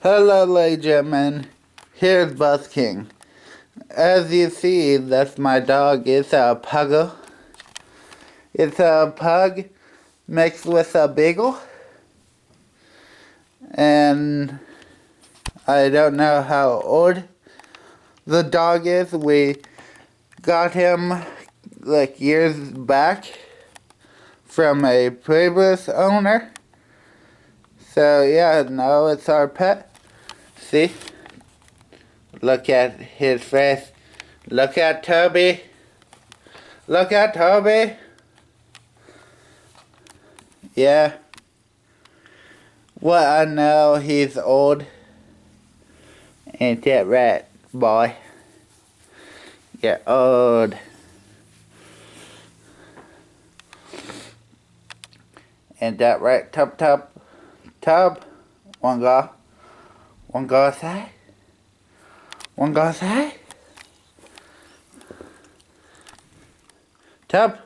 Hello, ladies and gentlemen. Here's BossKing. As you see, that's my dog. It's a puggle. It's a pug mixed with a beagle. And I don't know how old the dog is. We got him like years back from a previous owner. So yeah, now it's our pet. See? Look at his face. Look at Toby. Look at Toby. Yeah. Well, I know he's old. Ain't that right, boy? You're old. Ain't that right, Tub? Wanna go? Wanna go outside? Wanna go outside? Tub?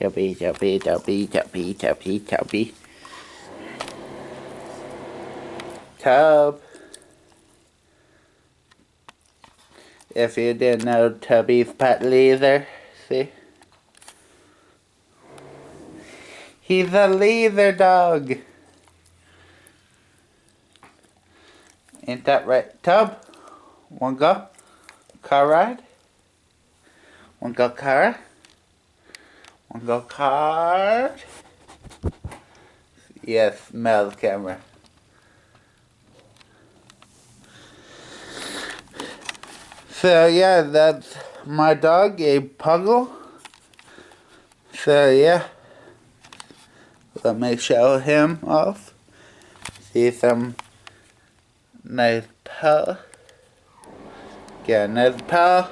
Tubby. Tub. If you didn't know, Tubby's pet leader. See? He's a leader dog. Ain't that right, Tub? Wanna go? Car ride? Wanna go car? Wanna go car? Yes, smell the camera. So yeah, that's my dog, a puggle. So yeah, let me show him off. See some nice paw. Get a nice paw.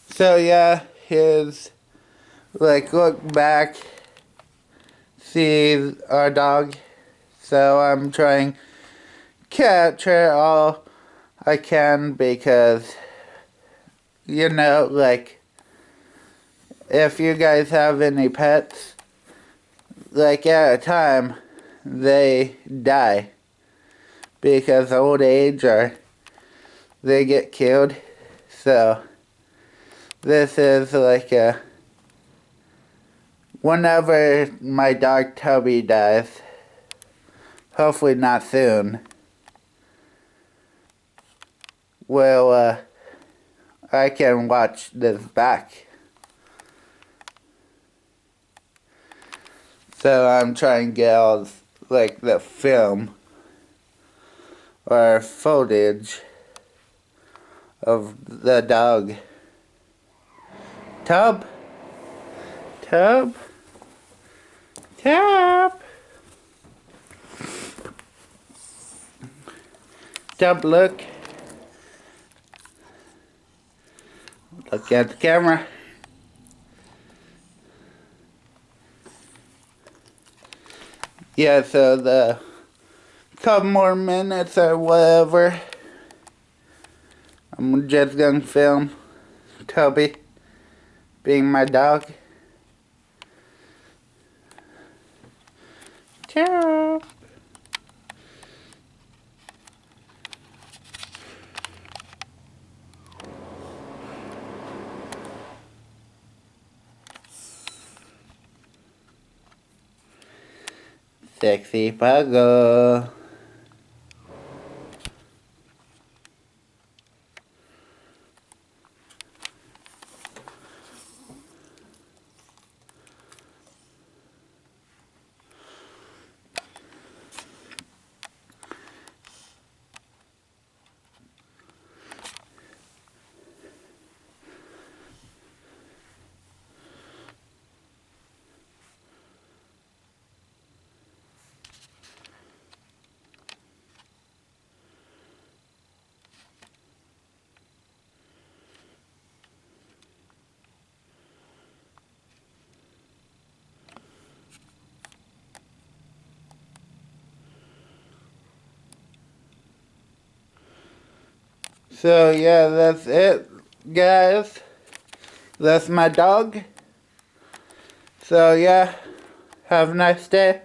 So yeah, here's like look back, see our dog. So I'm trying capture all I can because, you know, like if you guys have any pets, like at a time they die because of old age or they get killed. So this is like a whenever my dog Toby dies, hopefully not soon, well, I can watch this back. So I'm trying to get all like the film or footage of the dog. Tub. Tub, look. Look at the camera. Yeah, so the couple more minutes or whatever, I'm just gonna film Toby being my dog. Ciao. Sexy puggle. So yeah, that's it, guys. That's my dog. So yeah, have a nice day.